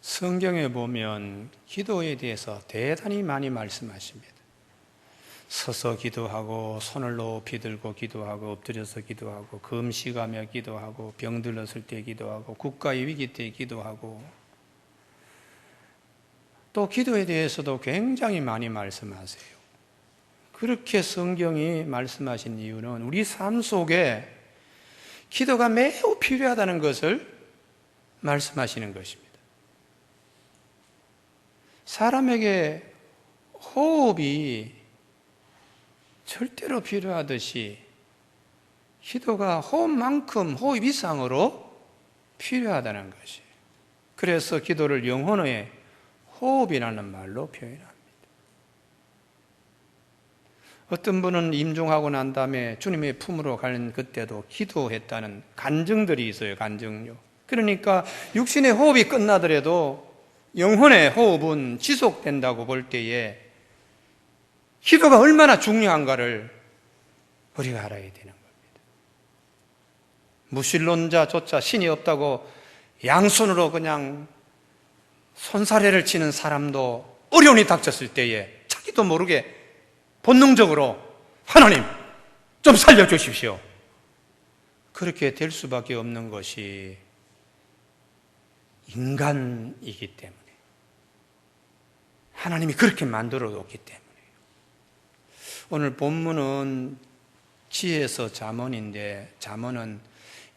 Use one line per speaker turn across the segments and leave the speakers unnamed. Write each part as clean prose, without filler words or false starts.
성경에 보면 기도에 대해서 대단히 많이 말씀하십니다. 서서 기도하고 손을 높이 들고 기도하고 엎드려서 기도하고 금식하며 기도하고 병들었을 때 기도하고 국가의 위기 때 기도하고 또 기도에 대해서도 굉장히 많이 말씀하세요. 그렇게 성경이 말씀하신 이유는 우리 삶 속에 기도가 매우 필요하다는 것을 말씀하시는 것입니다. 사람에게 호흡이 절대로 필요하듯이 기도가 호흡만큼 호흡 이상으로 필요하다는 것이. 그래서 기도를 영혼의 호흡이라는 말로 표현합니다. 어떤 분은 임종하고 난 다음에 주님의 품으로 가는 그때도 기도했다는 간증들이 있어요. 간증요. 그러니까 육신의 호흡이 끝나더라도 영혼의 호흡은 지속된다고 볼 때에 기도가 얼마나 중요한가를 우리가 알아야 되는 겁니다. 무신론자조차 신이 없다고 양손으로 그냥 손사래를 치는 사람도 어려움이 닥쳤을 때에 자기도 모르게 본능적으로 하나님 좀 살려주십시오. 그렇게 될 수밖에 없는 것이 인간이기 때문에, 하나님이 그렇게 만들어 놓기 때문에요. 오늘 본문은 지혜서 잠언인데, 잠언은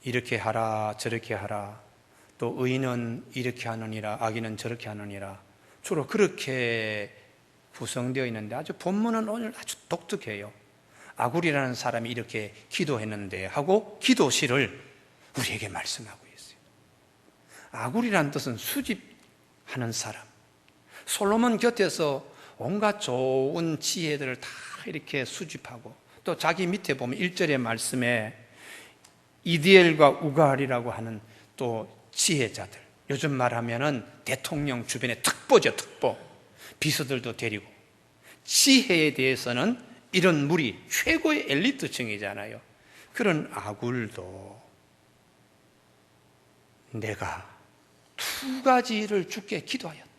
이렇게 하라 저렇게 하라, 또 의인은 이렇게 하느니라 악인은 저렇게 하느니라, 주로 그렇게 구성되어 있는데 아주 본문은 오늘 아주 독특해요. 아굴이라는 사람이 이렇게 기도했는데 하고 기도시를 우리에게 말씀하고 있어요. 아굴이라는 뜻은 수집하는 사람. 솔로몬 곁에서 온갖 좋은 지혜들을 다 이렇게 수집하고, 또 자기 밑에 보면 1절의 말씀에 이디엘과 우갈이라고 하는 또 지혜자들, 요즘 말하면은 대통령 주변의 특보죠. 특보, 비서들도 데리고. 지혜에 대해서는 이런 무리, 최고의 엘리트층이잖아요. 그런 아굴도 내가 두 가지를 주께 기도하였다.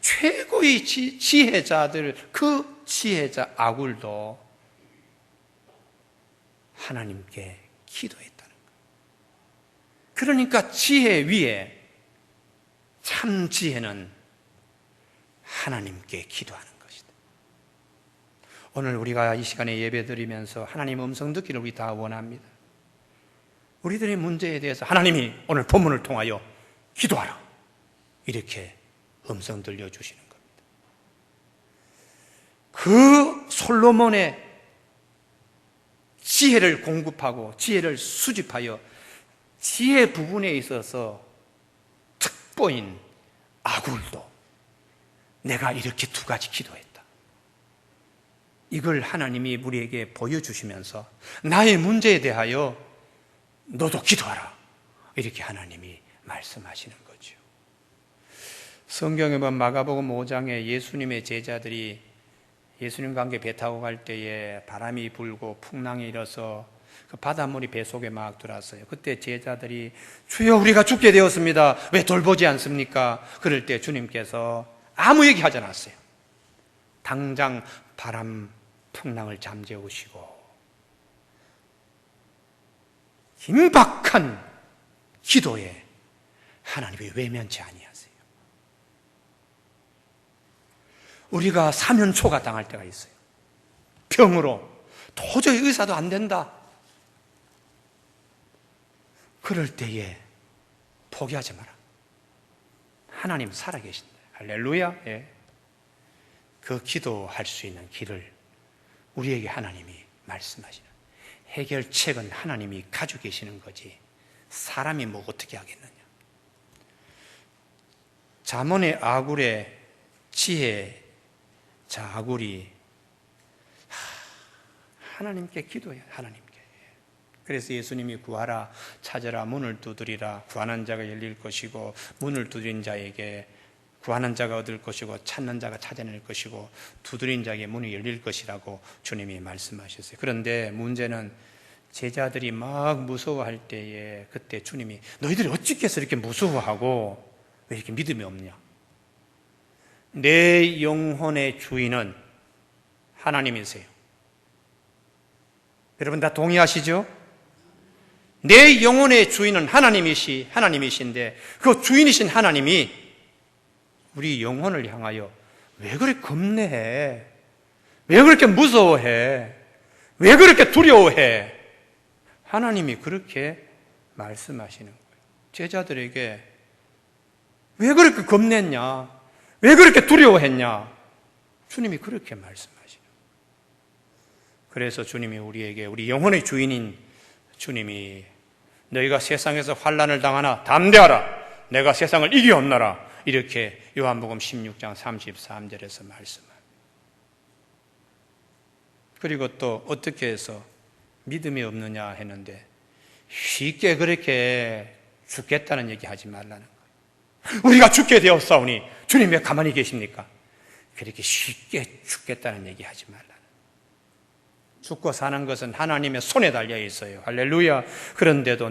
최고의 지혜자들, 그 지혜자 아굴도 하나님께 기도했다는 거예요. 그러니까 지혜 위에 참 지혜는 하나님께 기도하는 것이다. 오늘 우리가 이 시간에 예배 드리면서 하나님 음성 듣기를 우리 다 원합니다. 우리들의 문제에 대해서 하나님이 오늘 본문을 통하여 기도하라, 이렇게 음성 들려주시는 겁니다. 그 솔로몬의 지혜를 공급하고 지혜를 수집하여 지혜 부분에 있어서 특보인 아굴도 내가 이렇게 두 가지 기도했다, 이걸 하나님이 우리에게 보여주시면서 나의 문제에 대하여 너도 기도하라, 이렇게 하나님이 말씀하시는 거죠. 성경에 보면 마가복음 5장에 예수님의 제자들이 예수님과 함께 배 타고 갈 때에 바람이 불고 풍랑이 일어서 그 바닷물이 배 속에 막 들어왔어요. 그때 제자들이 주여 우리가 죽게 되었습니다, 왜 돌보지 않습니까? 그럴 때 주님께서 아무 얘기 하지 않았어요. 당장 바람 풍랑을 잠재우시고 긴박한 기도에 하나님이 외면치 아니하세요. 우리가 사면초가 당할 때가 있어요. 병으로 도저히 의사도 안 된다. 그럴 때에 포기하지 마라. 하나님 살아계신다. 할렐루야. 예. 그 기도할 수 있는 길을 우리에게 하나님이 말씀하시는, 해결책은 하나님이 가지고 계시는 거지 사람이 뭐 어떻게 하겠느냐. 잠언의 아굴의 지혜, 자 아굴이 하나님께 기도해요. 하나님께. 그래서 예수님이 구하라, 찾으라, 문을 두드리라, 구하는 자가 열릴 것이고 문을 두드린 자에게 구하는 자가 얻을 것이고 찾는 자가 찾아낼 것이고 두드린 자에게 문이 열릴 것이라고 주님이 말씀하셨어요. 그런데 문제는 제자들이 막 무서워할 때에 그때 주님이 너희들이 어찌겠어 이렇게 무서워하고 왜 이렇게 믿음이 없냐? 내 영혼의 주인은 하나님이세요. 여러분 다 동의하시죠? 내 영혼의 주인은 하나님이신데 그 주인이신 하나님이 우리 영혼을 향하여 왜 그렇게 겁내해? 왜 그렇게 무서워해? 왜 그렇게 두려워해? 하나님이 그렇게 말씀하시는 거예요. 제자들에게 왜 그렇게 겁냈냐? 왜 그렇게 두려워했냐? 주님이 그렇게 말씀하시는 거예요. 그래서 주님이 우리에게, 우리 영혼의 주인인 주님이 너희가 세상에서 환난을 당하나 담대하라, 내가 세상을 이기었노라, 이렇게 요한복음 16장 33절에서 말씀합니다. 그리고 또 어떻게 해서 믿음이 없느냐 했는데 쉽게 그렇게 죽겠다는 얘기 하지 말라는 거예요. 우리가 죽게 되었사오니 주님 왜 가만히 계십니까? 그렇게 쉽게 죽겠다는 얘기 하지 말라는 거예요. 죽고 사는 것은 하나님의 손에 달려 있어요. 할렐루야. 그런데도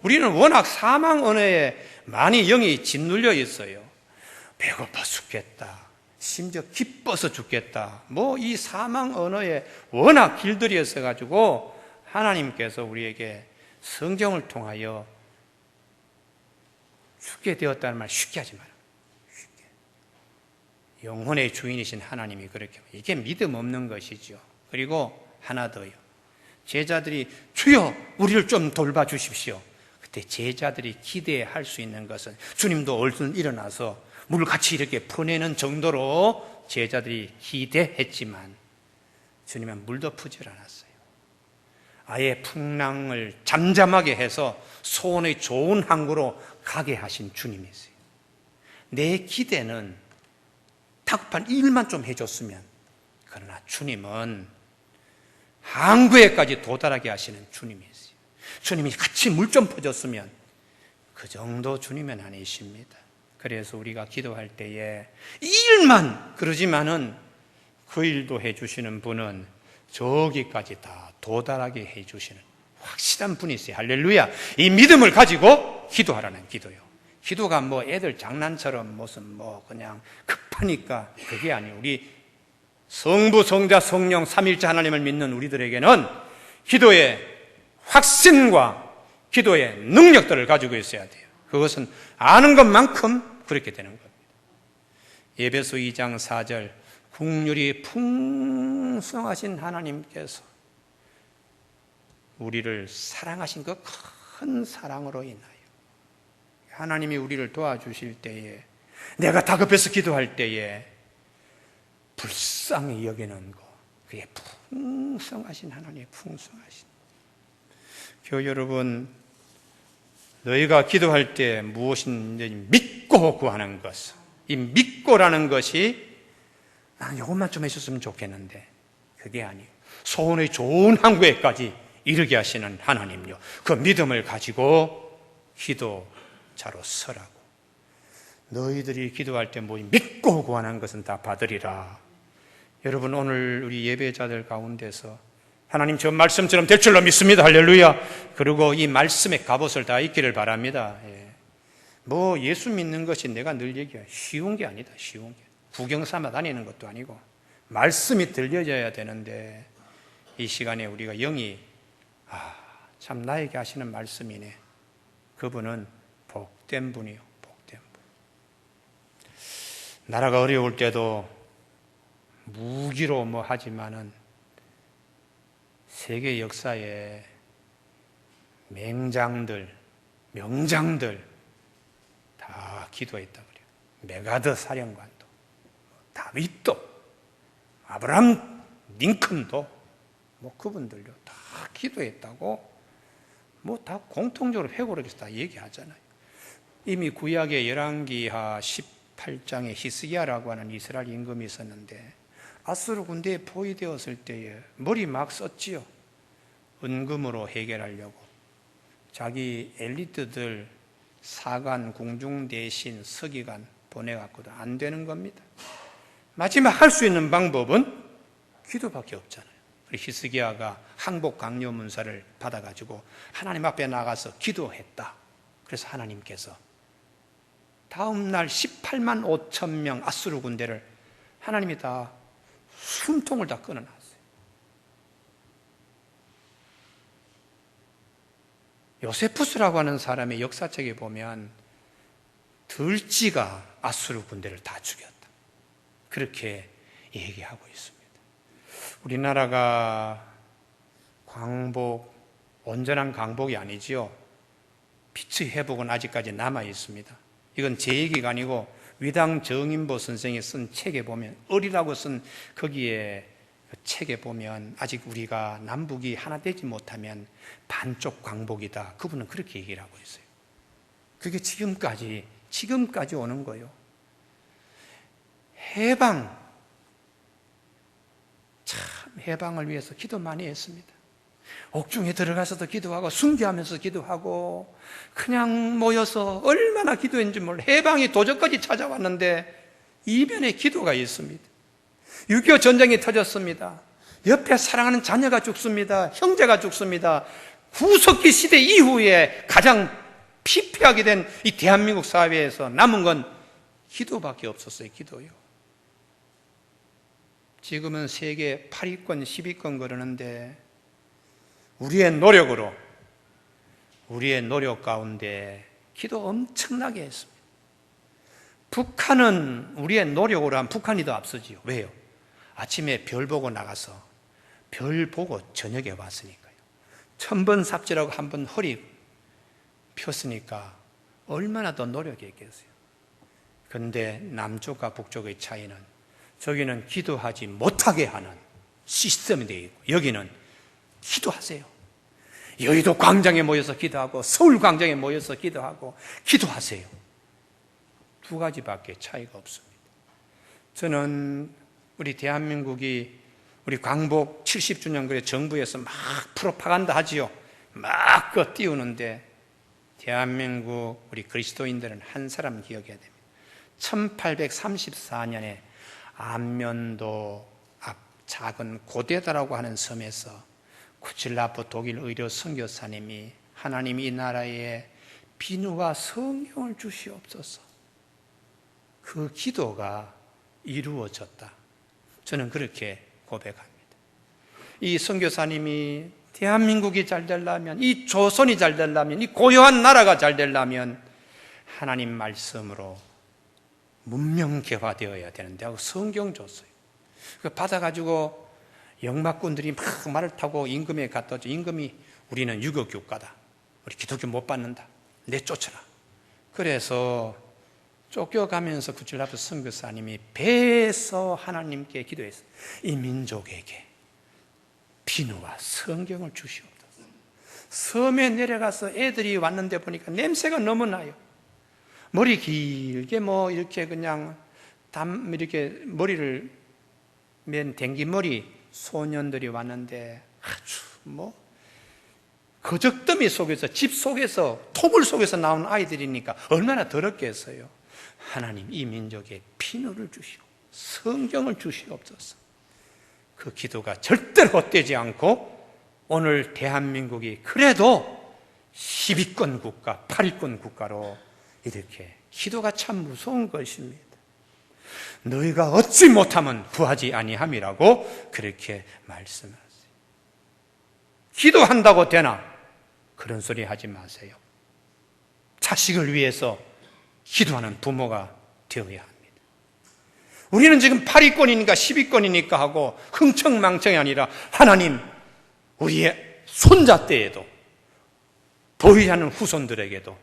우리는 워낙 사망 언어에 많이 영이 짓눌려 있어요. 배고파 죽겠다, 심지어 기뻐서 죽겠다, 이 사망 언어에 워낙 길들여 있어가지고 하나님께서 우리에게 성경을 통하여 죽게 되었다는 말 쉽게 하지 마라. 쉽게. 영혼의 주인이신 하나님이 그렇게, 이게 믿음 없는 것이죠. 그리고 하나 더요. 제자들이 주여 우리를 좀 돌봐주십시오. 그때 제자들이 기대할 수 있는 것은 주님도 얼른 일어나서 물을 같이 이렇게 퍼내는 정도로 제자들이 기대했지만 주님은 물도 푸질 않았어요. 아예 풍랑을 잠잠하게 해서 소원의 좋은 항구로 가게 하신 주님이세요. 내 기대는 다급한 일만 좀 해줬으면, 그러나 주님은 항구에까지 도달하게 하시는 주님이세요. 주님이 같이 물 좀 퍼줬으면, 그 정도 주님은 아니십니다. 그래서 우리가 기도할 때에 이 일만 그러지만은 그 일도 해주시는 분은 저기까지 다 도달하게 해주시는 확실한 분이세요. 할렐루야. 이 믿음을 가지고 기도하라는 기도요. 기도가 애들 장난처럼 무슨 그냥 급하니까 그게 아니에요. 우리 성부, 성자, 성령 삼일째 하나님을 믿는 우리들에게는 기도의 확신과 기도의 능력들을 가지고 있어야 돼요. 그것은 아는 것만큼 그렇게 되는 겁니다. 에베소 2장 4절, 국률이 풍성하신 하나님께서 우리를 사랑하신 그 큰 사랑으로 인하여 하나님이 우리를 도와주실 때에, 내가 다급해서 기도할 때에 불쌍히 여기는 것, 그게 풍성하신 하나님의 풍성하신. 교회 여러분, 너희가 기도할 때 무엇인지 믿고 구하는 것, 이 믿고라는 것이 나는 이것만 좀 해줬으면 좋겠는데 그게 아니에요. 소원의 좋은 항구에까지 이르게 하시는 하나님요, 그 믿음을 가지고 기도자로 서라고. 너희들이 기도할 때 믿고 구하는 것은 다 받으리라. 여러분, 오늘 우리 예배자들 가운데서 하나님 저 말씀처럼 될 줄로 믿습니다. 할렐루야. 그리고 이 말씀의 값옷을 다 입기를 바랍니다. 예수 믿는 것이 내가 늘 얘기해, 쉬운 게 아니다. 쉬운 게. 구경 삼아 다니는 것도 아니고 말씀이 들려져야 되는데, 이 시간에 우리가 영이 참 나에게 하시는 말씀이네. 그분은 복된 분이요, 복된 분. 나라가 어려울 때도 무기로 하지만은 세계 역사에 명장들 다 기도했다 그래요. 메가더 사령관도, 다윗도, 아브라함 링컨도, 그분들도 다 기도했다고 다 공통적으로 회고록에서 다 얘기하잖아요. 이미 구약의 열왕기하 18장에 히스기야라고 하는 이스라엘 임금이 있었는데 아수르 군대에 포위되었을 때에 머리 막 썼지요. 은금으로 해결하려고 자기 엘리트들 사관, 궁중 대신, 서기관 보내갖고도 안 되는 겁니다. 마지막 할 수 있는 방법은 기도밖에 없잖아요. 히스기야가 항복 강요 문서를 받아가지고 하나님 앞에 나가서 기도했다. 그래서 하나님께서 다음 날 18만 5천 명 아수르 군대를 하나님이 다 숨통을 다 끊어놨어요. 요세푸스라고 하는 사람의 역사책에 보면 들쥐가 아수르 군대를 다 죽였다, 그렇게 얘기하고 있습니다. 우리나라가 광복, 온전한 광복이 아니지요. 빛의 회복은 아직까지 남아 있습니다. 이건 제 얘기가 아니고 위당 정인보 선생이 쓴 책에 보면, 을이라고 쓴 거기에 책에 보면 아직 우리가 남북이 하나 되지 못하면 반쪽 광복이다, 그분은 그렇게 얘기를 하고 있어요. 그게 지금까지 오는 거예요. 해방을 위해서 기도 많이 했습니다. 옥중에 들어가서도 기도하고 순교하면서 기도하고 그냥 모여서 얼마나 기도했는지 몰라. 해방이 도적까지 찾아왔는데 이변에 기도가 있습니다. 6.25 전쟁이 터졌습니다. 옆에 사랑하는 자녀가 죽습니다. 형제가 죽습니다. 구석기 시대 이후에 가장 피폐하게 된 이 대한민국 사회에서 남은 건 기도밖에 없었어요. 기도요. 지금은 세계 8위권, 10위권 그러는데 우리의 노력 가운데 기도 엄청나게 했습니다. 북한은 우리의 노력으로 하면 북한이 더 앞서지요. 왜요? 아침에 별 보고 나가서 별 보고 저녁에 왔으니까요. 1000번 삽질하고 한 번 허리 폈으니까 얼마나 더 노력했겠어요. 그런데 남쪽과 북쪽의 차이는, 저기는 기도하지 못하게 하는 시스템이 되어 있고 여기는 기도하세요. 여의도 광장에 모여서 기도하고 서울 광장에 모여서 기도하고 기도하세요. 두 가지밖에 차이가 없습니다. 저는 우리 대한민국이 우리 광복 70주년 그래 정부에서 막 프로파간다 하지요. 막 그거 띄우는데 대한민국 우리 그리스도인들은 한 사람 기억해야 됩니다. 1834년에 안면도 앞 작은 고데다라고 하는 섬에서 쿠칠라프 독일 의료 선교사님이 하나님 이 나라에 비누와 성경을 주시옵소서, 그 기도가 이루어졌다. 저는 그렇게 고백합니다. 이 선교사님이 대한민국이 잘 되려면, 이 조선이 잘 되려면, 이 고요한 나라가 잘 되려면 하나님 말씀으로 문명개화되어야 되는데 하고 성경 줬어요. 그 받아가지고 영막군들이 막 말을 타고 임금에 갖다 줘. 임금이 우리는 유교국가다, 우리 기독교 못 받는다, 내쫓아라. 그래서 쫓겨가면서 구칠라프 선교사님이 배에서 하나님께 기도했어요. 이 민족에게 비누와 성경을 주시옵소서. 섬에 내려가서 애들이 왔는데 보니까 냄새가 너무 나요. 머리 길게 이렇게 그냥 이렇게 머리를 맨 댕기머리 소년들이 왔는데 아주 거적더미 속에서, 집 속에서, 토굴 속에서 나온 아이들이니까 얼마나 더럽겠어요. 하나님 이 민족에 비누를 주시고 성경을 주시옵소서. 그 기도가 절대로 헛되지 않고 오늘 대한민국이 그래도 10위권 국가, 8위권 국가로 이렇게, 기도가 참 무서운 것입니다. 너희가 얻지 못하면 구하지 아니함이라고 그렇게 말씀하세요. 기도한다고 되나? 그런 소리 하지 마세요. 자식을 위해서 기도하는 부모가 되어야 합니다. 우리는 지금 8위권이니까 10위권이니까 하고 흥청망청이 아니라 하나님, 우리의 손자 때에도 보이지 않는 후손들에게도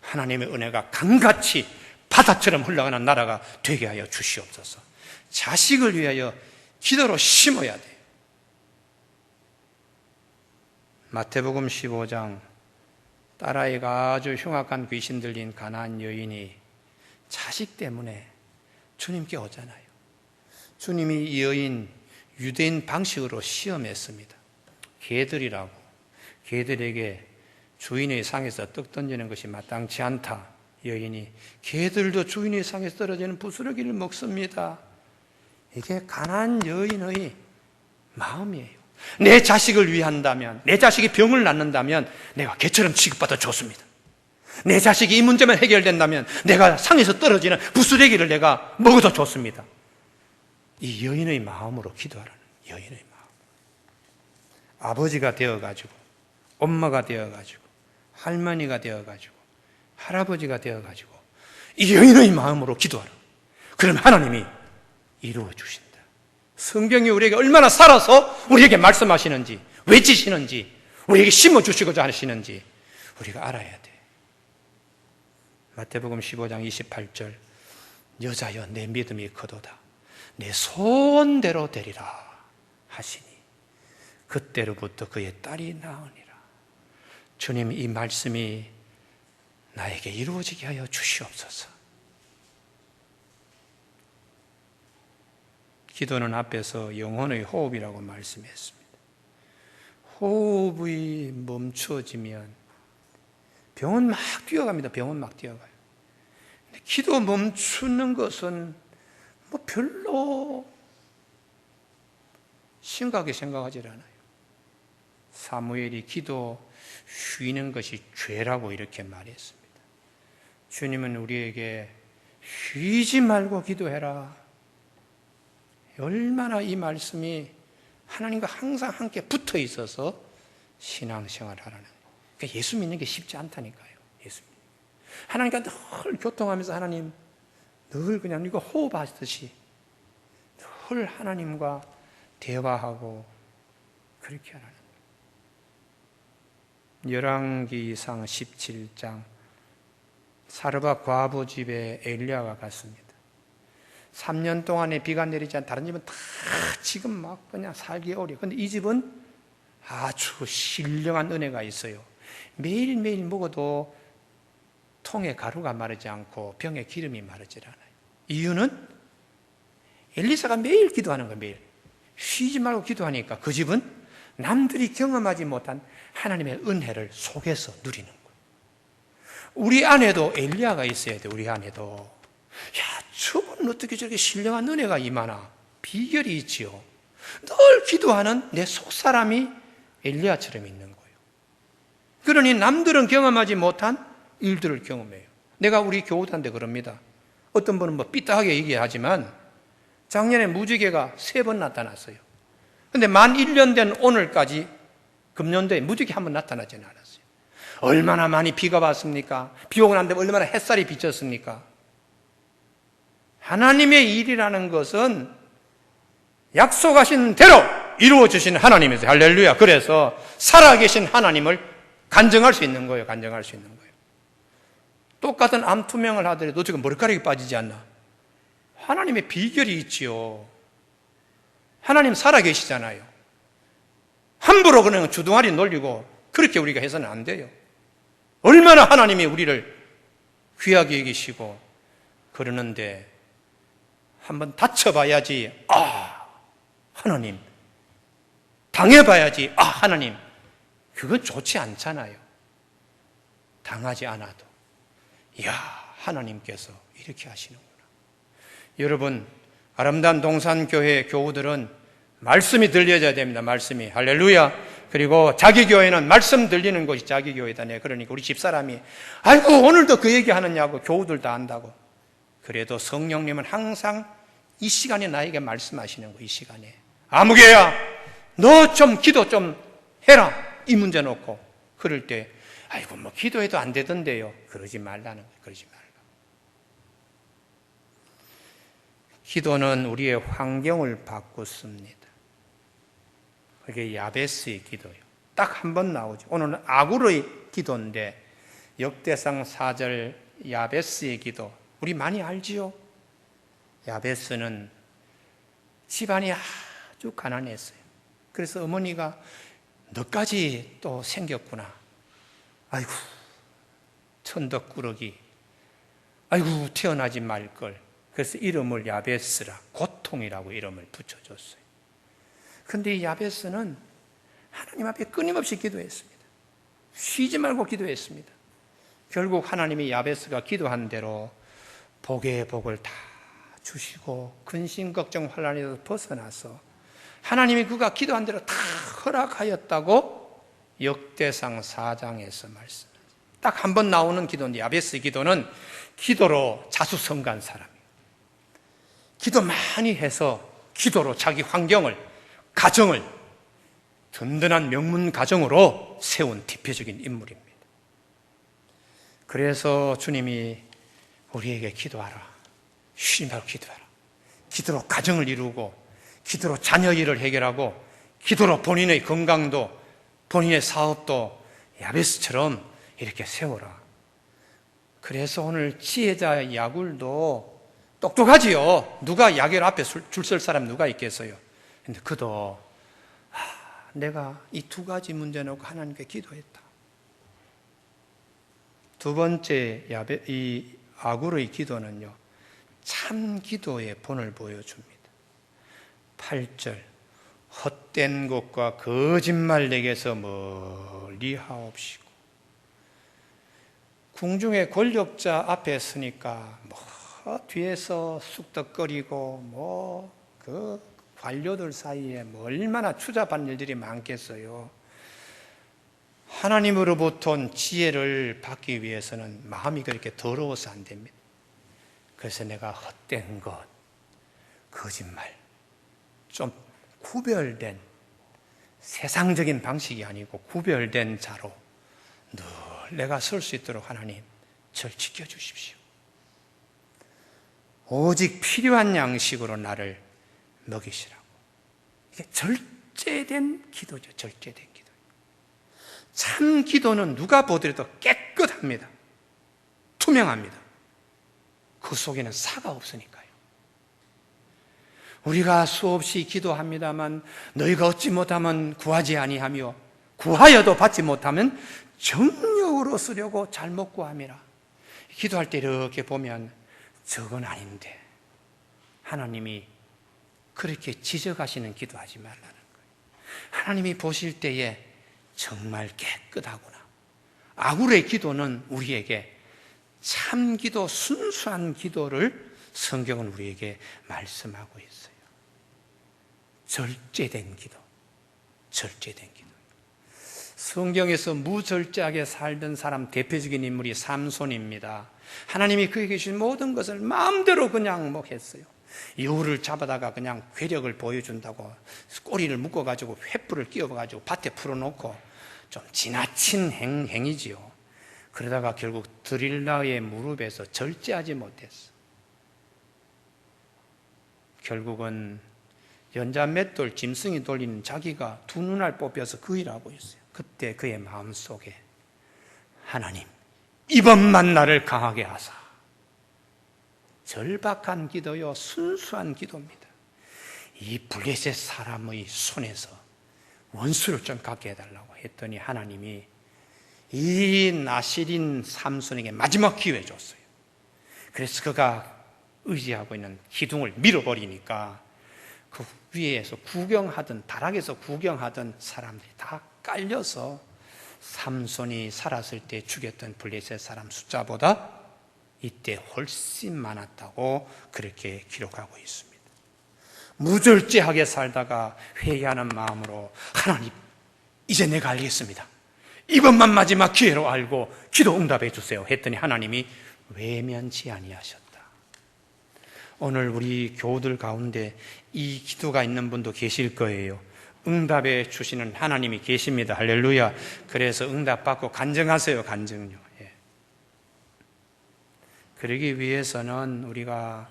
하나님의 은혜가 강같이 바다처럼 흘러가는 나라가 되게 하여 주시옵소서. 자식을 위하여 기도로 심어야 돼요. 마태복음 15장, 딸아이가 아주 흉악한 귀신 들린 가나안 여인이 자식 때문에 주님께 오잖아요. 주님이 이 여인 유대인 방식으로 시험했습니다. 개들이라고, 개들에게 주인의 상에서 떡 던지는 것이 마땅치 않다. 여인이 개들도 주인의 상에서 떨어지는 부스러기를 먹습니다. 이게 가난한 여인의 마음이에요. 내 자식을 위한다면, 내 자식이 병을 낳는다면 내가 개처럼 취급받아 좋습니다. 내 자식이 이 문제만 해결된다면 내가 상에서 떨어지는 부스레기를 내가 먹어도 좋습니다. 이 여인의 마음으로 기도하라는, 여인의 마음. 아버지가 되어가지고, 엄마가 되어가지고, 할머니가 되어가지고, 할아버지가 되어가지고 이 여인의 마음으로 기도하라. 그럼 하나님이 이루어 주신다. 성경이 우리에게 얼마나 살아서 우리에게 말씀하시는지, 외치시는지, 우리에게 심어주시고자 하시는지 우리가 알아야 돼. 마태복음 15장 28절, 여자여 내 믿음이 크도다, 내 소원대로 되리라 하시니 그때로부터 그의 딸이 나으니라. 주님, 이 말씀이 나에게 이루어지게 하여 주시옵소서. 기도는 앞에서 영혼의 호흡이라고 말씀했습니다. 호흡이 멈춰지면 병은 막 뛰어갑니다. 병은 막 뛰어가요. 근데 기도 멈추는 것은 뭐 별로 심각하게 생각하지 않아요. 사무엘이 기도 쉬는 것이 죄라고 이렇게 말했습니다. 주님은 우리에게 쉬지 말고 기도해라. 얼마나 이 말씀이 하나님과 항상 함께 붙어 있어서 신앙생활을 하라는 거예요. 그러니까 예수 믿는 게 쉽지 않다니까요. 예수 믿는 게. 하나님과 늘 교통하면서 하나님 늘 그냥 이거 호흡하듯이 늘 하나님과 대화하고 그렇게 하라는 거예요. 열왕기상 17장, 사르밧 과부 집에 엘리야가 갔습니다. 3년 동안에 비가 내리지 않아 다른 집은 다 지금 막 그냥 살기 어려워. 근데 이 집은 아주 신령한 은혜가 있어요. 매일매일 먹어도 통에 가루가 마르지 않고 병에 기름이 마르질 않아요. 이유는 엘리사가 매일 기도하는 거예요. 매일 쉬지 말고 기도하니까 그 집은 남들이 경험하지 못한 하나님의 은혜를 속에서 누리는 거예요. 우리 안에도 엘리야가 있어야 돼. 우리 안에도. 야, 저분은 어떻게 저렇게 신령한 은혜가 임하나? 비결이 있지요. 늘 기도하는 내 속사람이 엘리야처럼 있는 거예요. 그러니 남들은 경험하지 못한 일들을 경험해요. 내가 우리 교우들한테 그럽니다. 어떤 분은 뭐 삐딱하게 얘기하지만 작년에 무지개가 3번 나타났어요. 근데 만 1년 된 오늘까지 금년도에 무지개 한 번 나타나지는 않았어요. 얼마나 많이 비가 왔습니까? 비 오고 난 다음에 얼마나 햇살이 비쳤습니까? 하나님의 일이라는 것은 약속하신 대로 이루어지신 하나님이세요. 할렐루야. 그래서 살아계신 하나님을 간증할 수 있는 거예요. 간증할 수 있는 거예요. 똑같은 암 투명을 하더라도 지금 머리카락이 빠지지 않나? 하나님의 비결이 있지요. 하나님 살아계시잖아요. 함부로 그냥 주둥아리 놀리고 그렇게 우리가 해서는 안 돼요. 얼마나 하나님이 우리를 귀하게 여기시고 그러는데 한번 다쳐봐야지, 아, 하나님. 당해봐야지, 아, 하나님. 그건 좋지 않잖아요. 당하지 않아도. 이야, 하나님께서 이렇게 하시는구나. 여러분, 아름다운 동산교회 교우들은 말씀이 들려져야 됩니다. 말씀이. 할렐루야. 그리고 자기 교회는 말씀 들리는 곳이 자기 교회다. 네, 그러니까 우리 집사람이 아이고 오늘도 그 얘기 하느냐고 교우들 다 안다고. 그래도 성령님은 항상 이 시간에 나에게 말씀하시는 거예요. 이 시간에. 아무개야 너 좀 기도 좀 해라. 이 문제 놓고. 그럴 때 아이고 뭐 기도해도 안 되던데요. 그러지 말라는 거예요. 그러지 말라. 기도는 우리의 환경을 바꾸습니다. 그게 야베스의 기도예요. 딱 한 번 나오죠. 오늘은 아굴의 기도인데 역대상 4절 야베스의 기도 우리 많이 알지요? 야베스는 집안이 아주 가난했어요. 그래서 어머니가 너까지 또 생겼구나. 아이고 천덕꾸러기. 아이고 태어나지 말걸. 그래서 이름을 야베스라 고통이라고 이름을 붙여줬어요. 그런데 이 야베스는 하나님 앞에 끊임없이 기도했습니다. 쉬지 말고 기도했습니다. 결국 하나님이 야베스가 기도한 대로 복의 복을 다 주시고 근심 걱정 환난에서 벗어나서 하나님이 그가 기도한 대로 다 허락하였다고 역대상 4장에서 말씀합니다. 딱 한 번 나오는 기도인데, 야베스 기도는 기도로 자수성가한 사람이에요. 기도 많이 해서 기도로 자기 환경을, 가정을 든든한 명문 가정으로 세운 대표적인 인물입니다. 그래서 주님이 우리에게 기도하라, 쉬지 말고 기도하라, 기도로 가정을 이루고, 기도로 자녀 일을 해결하고, 기도로 본인의 건강도, 본인의 사업도 야베스처럼 이렇게 세워라. 그래서 오늘 지혜자 야굴도 똑똑하지요. 누가 야겔 앞에 줄 설 사람 누가 있겠어요? 근데 그도 내가 이 두 가지 문제 놓고 하나님께 기도했다. 두 번째 이 아굴의 기도는요, 참 기도의 본을 보여줍니다. 8절, 헛된 것과 거짓말 내게서 멀리 하옵시고. 궁중의 권력자 앞에 서니까 뒤에서 쑥덕거리고 그 관료들 사이에 얼마나 추잡한 일들이 많겠어요. 하나님으로부터 지혜를 받기 위해서는 마음이 그렇게 더러워서 안 됩니다. 그래서 내가 헛된 것, 거짓말, 좀 구별된, 세상적인 방식이 아니고 구별된 자로 늘 내가 설 수 있도록 하나님 저를 지켜주십시오. 오직 필요한 양식으로 나를 먹이시라고. 이게 절제된 기도죠. 절제된 기도. 참 기도는 누가 보더라도 깨끗합니다. 투명합니다. 그 속에는 사가 없으니까요. 우리가 수없이 기도합니다만 너희가 얻지 못하면 구하지 아니하며 구하여도 받지 못하면 정욕으로 쓰려고 잘못 구함이라. 기도할 때 이렇게 보면 저건 아닌데 하나님이 그렇게 지적하시는 기도하지 말라는 거예요. 하나님이 보실 때에 정말 깨끗하구나. 아굴의 기도는 우리에게 참 기도, 순수한 기도를 성경은 우리에게 말씀하고 있어요. 절제된 기도, 절제된 기도. 성경에서 무절제하게 살던 사람 대표적인 인물이 삼손입니다. 하나님이 그에게 주신 모든 것을 마음대로 그냥 했어요. 여우를 잡아다가 그냥 괴력을 보여준다고 꼬리를 묶어가지고 횃불을 끼워가지고 밭에 풀어놓고 좀 지나친 행위지요. 그러다가 결국 드릴라의 무릎에서 절제하지 못했어. 결국은 연자 맷돌 짐승이 돌리는 자기가 두 눈알 뽑혀서 그 일하고 있어요. 그때 그의 마음속에 하나님, 이번만 나를 강하게 하사. 절박한 기도요, 순수한 기도입니다. 이 블레셋 사람의 손에서 원수를 좀 갖게 해달라고 했더니 하나님이 이 나실인 삼손에게 마지막 기회 줬어요. 그래서 그가 의지하고 있는 기둥을 밀어버리니까 그 위에서 구경하던, 다락에서 구경하던 사람들이 다 깔려서 삼손이 살았을 때 죽였던 블레셋 사람 숫자보다 이때 훨씬 많았다고 그렇게 기록하고 있습니다. 무절제하게 살다가 회개하는 마음으로 하나님, 이제 내가 알겠습니다. 이번만 마지막 기회로 알고 기도 응답해 주세요 했더니 하나님이 외면치 아니하셨다. 오늘 우리 교우들 가운데 이 기도가 있는 분도 계실 거예요. 응답해 주시는 하나님이 계십니다. 할렐루야. 그래서 응답받고 간증하세요. 간증요. 예. 그러기 위해서는 우리가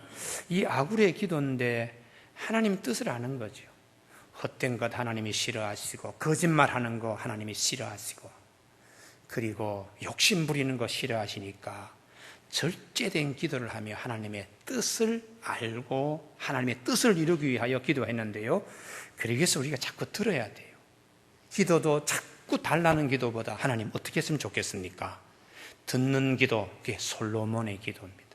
이 아굴의 기도인데 하나님 뜻을 아는 거죠. 헛된 것 하나님이 싫어하시고, 거짓말하는 거 하나님이 싫어하시고, 그리고 욕심 부리는 거 싫어하시니까 절제된 기도를 하며 하나님의 뜻을 알고 하나님의 뜻을 이루기 위하여 기도했는데요. 그러기 위해서 우리가 자꾸 들어야 돼요. 기도도 자꾸 달라는 기도보다 하나님 어떻게 했으면 좋겠습니까? 듣는 기도, 그게 솔로몬의 기도입니다.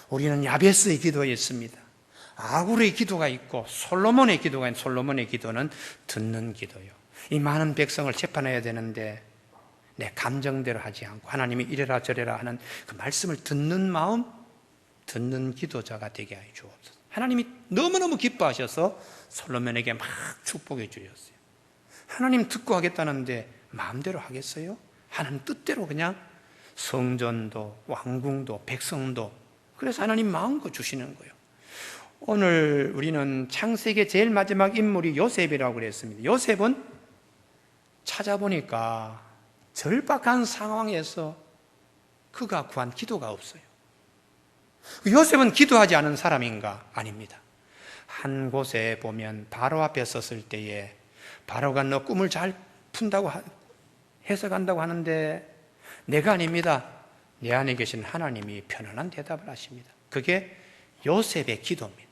우리는 야베스의 기도였습니다. 아굴의 기도가 있고 솔로몬의 기도가 있는 솔로몬의 기도는 듣는 기도요. 이 많은 백성을 재판해야 되는데 내 감정대로 하지 않고 하나님이 이래라 저래라 하는 그 말씀을 듣는 마음, 듣는 기도자가 되게 하여 주옵소서. 하나님이 너무너무 기뻐하셔서 솔로몬에게 막 축복해 주셨어요. 하나님 듣고 하겠다는데 마음대로 하겠어요? 하나님 뜻대로 그냥 성전도, 왕궁도, 백성도. 그래서 하나님 마음껏 주시는 거예요. 오늘 우리는 창세기의 제일 마지막 인물이 요셉이라고 그랬습니다. 요셉은 찾아보니까 절박한 상황에서 그가 구한 기도가 없어요. 요셉은 기도하지 않은 사람인가? 아닙니다. 한 곳에 보면 바로 앞에 섰을 때에 바로가 너 꿈을 잘 푼다고 해석한다고 하는데 내가 아닙니다. 내 안에 계신 하나님이 편안한 대답을 하십니다. 그게 요셉의 기도입니다.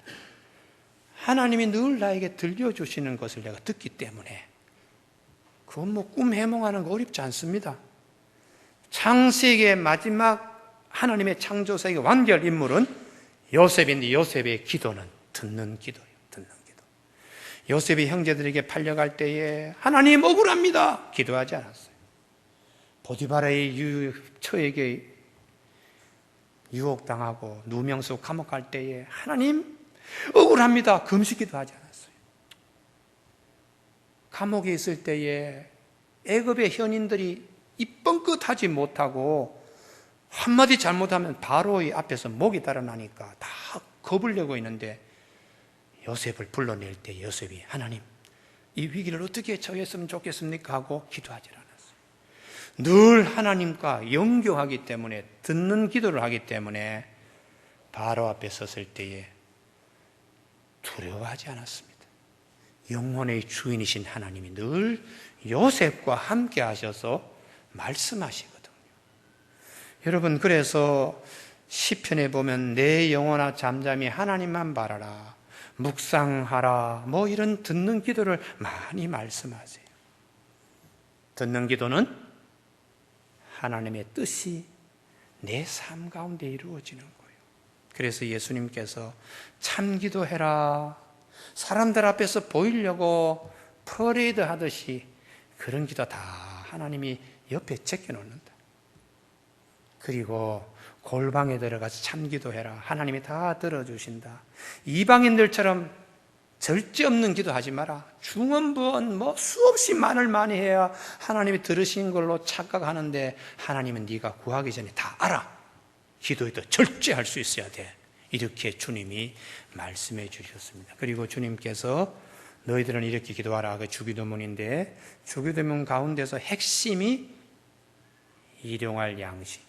하나님이 늘 나에게 들려주시는 것을 내가 듣기 때문에 그건 뭐 꿈 해몽하는 거 어렵지 않습니다. 창세기의 마지막 하나님의 창조세계 완결 인물은 요셉인데 요셉의 기도는 듣는 기도예요. 듣는 기도. 요셉이 형제들에게 팔려갈 때에 하나님 억울합니다. 기도하지 않았어요. 보디바라의 처에게 유혹당하고 누명수 감옥 갈 때에 하나님 억울합니다. 금식 기도하지 않았어요. 감옥에 있을 때에 애굽의 현인들이 입번긋하지 못하고 한마디 잘못하면 바로의 앞에서 목이 달아나니까 다 겁을 내고 있는데 요셉을 불러낼 때 요셉이 하나님 이 위기를 어떻게 처리했으면 좋겠습니까? 하고 기도하지 않았어요. 늘 하나님과 영교하기 때문에 듣는 기도를 하기 때문에 바로 앞에 섰을 때에 두려워하지 않았습니다. 영혼의 주인이신 하나님이 늘 요셉과 함께 하셔서 말씀하시거든요. 여러분, 그래서 시편에 보면 내 영혼아 잠잠히 하나님만 바라라, 묵상하라, 뭐 이런 듣는 기도를 많이 말씀하세요. 듣는 기도는 하나님의 뜻이 내 삶 가운데 이루어지는 거예요. 그래서 예수님께서 참 기도해라, 사람들 앞에서 보이려고 퍼레이드 하듯이 그런 기도 다 하나님이 옆에 제껴놓는다. 그리고 골방에 들어가서 참 기도해라, 하나님이 다 들어주신다. 이방인들처럼 절제 없는 기도하지 마라. 중언부언 뭐 수없이 말을 많이 해야 하나님이 들으신 걸로 착각하는데 하나님은 네가 구하기 전에 다 알아. 기도에도 절제할 수 있어야 돼. 이렇게 주님이 말씀해 주셨습니다. 그리고 주님께서 너희들은 이렇게 기도하라, 그 주기도문인데 주기도문 가운데서 핵심이 일용할 양식이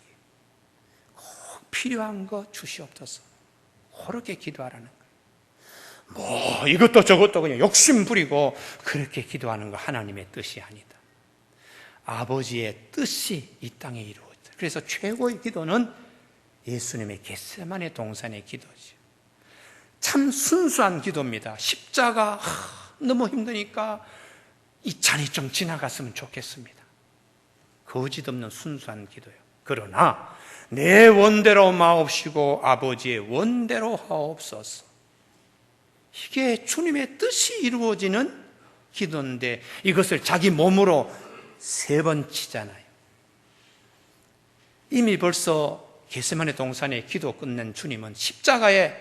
꼭 필요한 거 주시옵소서. 그렇게 기도하라는 거예요. 뭐 이것도 저것도 그냥 욕심 부리고 그렇게 기도하는 거 하나님의 뜻이 아니다. 아버지의 뜻이 이 땅에 이루어졌다. 그래서 최고의 기도는 예수님의 겟세마네 동산의 기도죠. 참 순수한 기도입니다. 십자가 너무 힘드니까 이 잔이 좀 지나갔으면 좋겠습니다. 거짓 없는 순수한 기도예요. 그러나 내 원대로 마옵시고 아버지의 원대로 하옵소서. 이게 주님의 뜻이 이루어지는 기도인데 이것을 자기 몸으로 3번 치잖아요. 이미 벌써 겟세마네 동산의 기도 끝낸 주님은 십자가에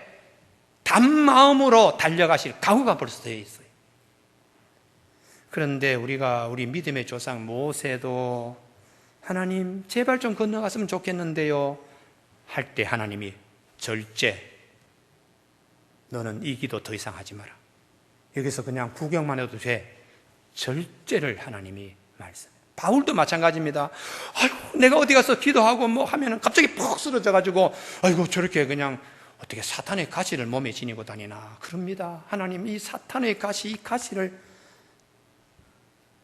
단마음으로 달려가실 각오가 벌써 되어 있어요. 그런데 우리 믿음의 조상 모세도 하나님 제발 좀 건너갔으면 좋겠는데요 할 때 하나님이 절제, 너는 이 기도 더 이상 하지 마라. 여기서 그냥 구경만 해도 돼. 절제를 하나님이 말씀해요. 바울도 마찬가지입니다. 아이고, 내가 어디 가서 기도하고 뭐 하면은 갑자기 푹 쓰러져가지고, 아이고, 저렇게 그냥 어떻게 사탄의 가시를 몸에 지니고 다니나. 그럽니다. 하나님, 이 사탄의 가시, 이 가시를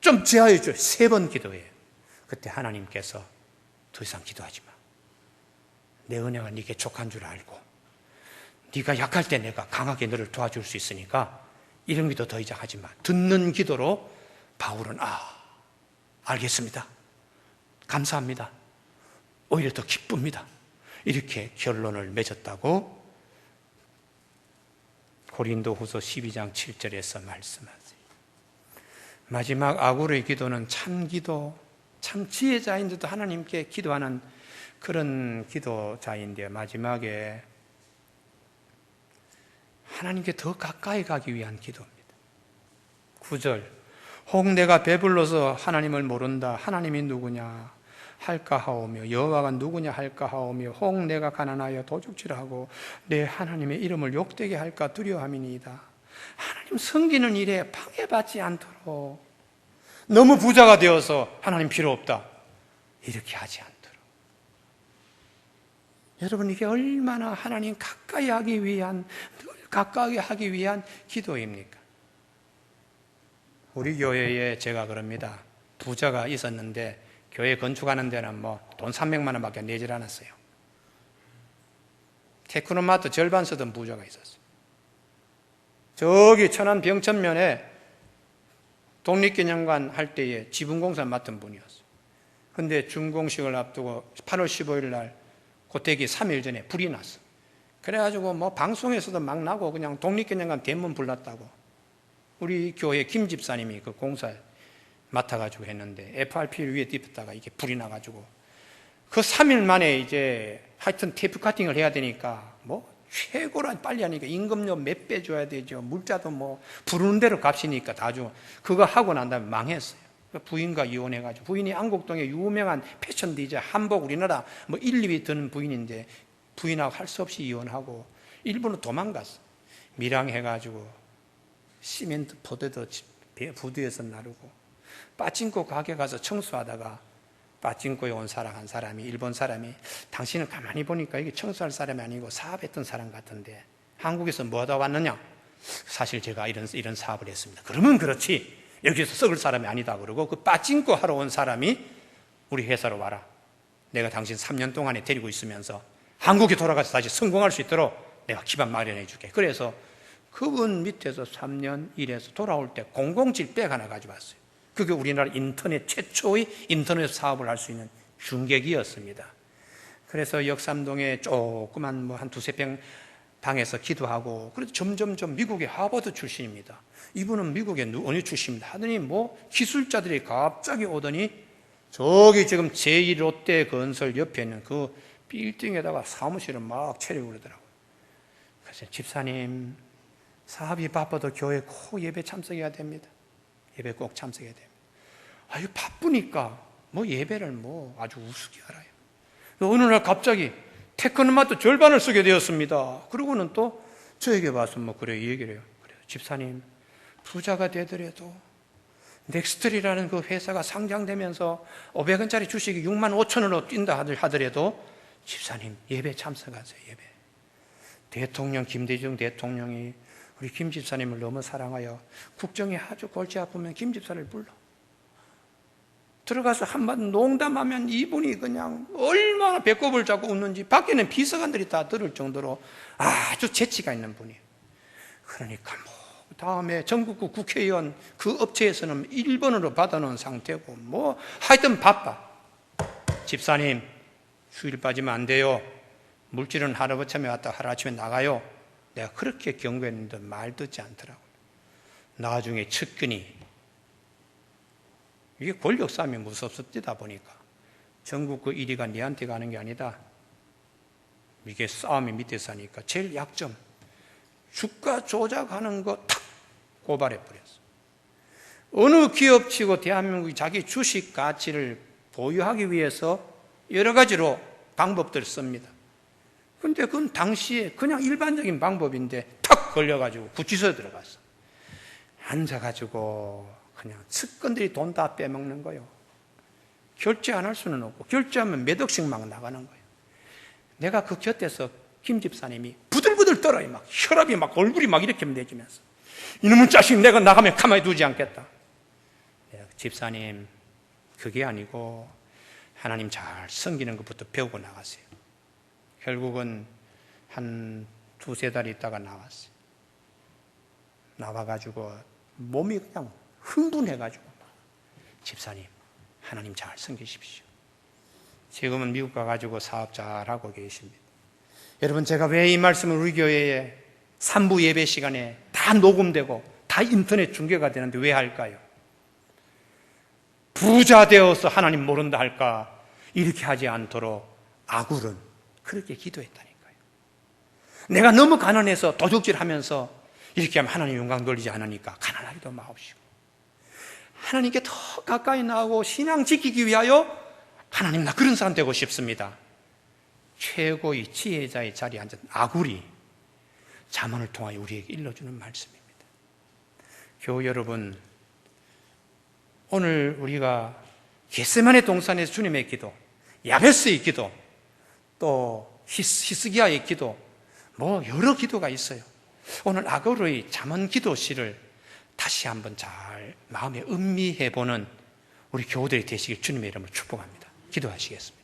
좀 제어해 줘요. 3번 기도해요. 그때 하나님께서 더 이상 기도하지 마. 내 은혜가 네게 족한 줄 알고, 네가 약할 때 내가 강하게 너를 도와줄 수 있으니까 이런 기도 더 이상 하지 마. 듣는 기도로 바울은 알겠습니다. 감사합니다. 오히려 더 기쁩니다. 이렇게 결론을 맺었다고 고린도후서 12장 7절에서 말씀하세요. 마지막 아굴의 기도는 참 기도, 참 지혜자인데도 하나님께 기도하는 그런 기도자인데요. 마지막에 하나님께 더 가까이 가기 위한 기도입니다. 9절, 혹 내가 배불러서 하나님을 모른다. 하나님이 누구냐? 할까 하오며 여호와가 누구냐 할까 하오며 혹 내가 가난하여 도둑질하고 내 하나님의 이름을 욕되게 할까 두려워함이니이다. 하나님 섬기는 일에 방해받지 않도록, 너무 부자가 되어서 하나님 필요 없다 이렇게 하지 않도록. 여러분, 이게 얼마나 하나님 가까이 하기 위한, 늘 가까이 하기 위한 기도입니까? 우리 교회에 제가 그럽니다. 부자가 있었는데 교회 건축하는 데는 돈 300만 원밖에 내질 않았어요. 테크노마트 절반 쓰던 부자가 있었어요. 저기 천안 병천면에 독립기념관 할 때에 지붕공사 맡은 분이었어요. 근데 준공식을 앞두고 8월 15일 날 고택이 3일 전에 불이 났어. 그래가지고 방송에서도 막 나고 그냥 독립기념관 대문 불났다고. 우리 교회 김 집사님이 그 공사 맡아가지고 했는데 FRP 위에 띄었다가 이게 불이 나가지고 그 3일 만에 이제 하여튼 테이프 카팅을 해야 되니까 최고라 빨리 하니까 임금료 몇 배 줘야 되죠. 물자도 부르는 대로 값이니까 다 주고 그거 하고 난 다음에 망했어요. 부인과 이혼해가지고 부인이 안국동에 유명한 패션 디자인 한복 우리나라 1, 2위 드는 부인인데 부인하고 할 수 없이 이혼하고 일본으로 도망갔어. 밀항해가지고 시멘트 포대도 부두에서 나르고 빠찡코 가게 가서 청소하다가 빠찡코에 온 사람 한 사람이 일본 사람이 당신은 가만히 보니까 이게 청소할 사람이 아니고 사업했던 사람 같은데 한국에서 뭐 하다 왔느냐? 사실 제가 이런 사업을 했습니다. 그러면 그렇지 여기서 썩을 사람이 아니다 그러고 그 빠찡코 하러 온 사람이 우리 회사로 와라. 내가 당신 3년 동안에 데리고 있으면서 한국에 돌아가서 다시 성공할 수 있도록 내가 기반 마련해 줄게. 그래서 그분 밑에서 3년 일해서 돌아올 때 007백 하나 가져왔어요. 그게 우리나라 인터넷 최초의 인터넷 사업을 할 수 있는 중계기였습니다. 그래서 역삼동에 조그만 한 두세 평 방에서 기도하고 그래서 점점점 미국의 하버드 출신입니다. 이분은 미국의 어느 출신입니다. 하더니 기술자들이 갑자기 오더니 저기 지금 제2롯데 건설 옆에 있는 그 빌딩에다가 사무실을 막 차리고 그러더라고요. 그래서 집사님 사업이 바빠도 교회 꼭 예배 참석해야 됩니다. 예배 꼭 참석해야 됩니다. 아유 바쁘니까 예배를 아주 우습게 알아요. 어느 날 갑자기 테크노마트 절반을 쓰게 되었습니다. 그러고는 또 저에게 와서 그래 얘기를 해요. 그래요. 집사님 부자가 되더라도 넥스트리라는 그 회사가 상장되면서 500원짜리 주식이 6만 5천 원으로 뛴다 하더라도 집사님 예배 참석하세요. 예배. 대통령 김대중 대통령이 우리 김 집사님을 너무 사랑하여 국정이 아주 골치 아프면 김 집사를 불러. 들어가서 한번 농담하면 이분이 그냥 얼마나 배꼽을 잡고 웃는지 밖에는 비서관들이 다 들을 정도로 아주 재치가 있는 분이에요. 그러니까 다음에 전국구 국회의원 그 업체에서는 1번으로 받아놓은 상태고 하여튼 바빠. 집사님 휴일 빠지면 안 돼요. 물질은 하루아침에 왔다 하루아침에 나가요. 내가 그렇게 경고했는데 말 듣지 않더라고요. 나중에 측근이 이게 권력 싸움이 무섭습니다 보니까 전국구 1위가 네한테 가는 게 아니다. 이게 싸움이 밑에서 하니까 제일 약점 주가 조작하는 거 탁 고발해버렸어. 어느 기업치고 대한민국이 자기 주식 가치를 보유하기 위해서 여러 가지로 방법들을 씁니다. 근데 그건 당시에 그냥 일반적인 방법인데 탁 걸려가지고 구치소에 들어갔어. 앉아가지고 그냥 측근들이 돈 다 빼먹는 거예요. 결제 안 할 수는 없고 결제하면 몇 억씩 막 나가는 거예요. 내가 그 곁에서 김 집사님이 부들부들 떨어요. 막 혈압이 막 얼굴이 막 이렇게 내지면서 이놈의 자식 내가 나가면 가만히 두지 않겠다. 내가 집사님 그게 아니고 하나님 잘 섬기는 것부터 배우고 나갔어요. 결국은 한 두세 달 있다가 나왔어요. 나와가지고 몸이 그냥 흥분해가지고 집사님 하나님 잘 섬기십시오. 지금은 미국 가가지고 사업 잘하고 계십니다. 여러분 제가 왜 이 말씀을 우리 교회에 3부 예배 시간에 다 녹음되고 다 인터넷 중계가 되는데 왜 할까요? 부자 되어서 하나님 모른다 할까? 이렇게 하지 않도록 아굴은 그렇게 기도했다니까요. 내가 너무 가난해서 도둑질하면서 이렇게 하면 하나님 영광 돌리지 않으니까 가난하기도 마옵시고 하나님께 더 가까이 나가고 신앙 지키기 위하여 하나님, 나 그런 사람 되고 싶습니다. 최고의 지혜자의 자리에 앉은 아굴이 잠언을 통하여 우리에게 일러주는 말씀입니다. 교우 여러분, 오늘 우리가 겟세마네 동산에서 주님의 기도, 야베스의 기도, 또 히스기야의 기도, 여러 기도가 있어요. 오늘 아굴의 잠언 기도시를 다시 한번 잘 마음에 음미해보는 우리 교우들이 되시길 주님의 이름으로 축복합니다. 기도하시겠습니다.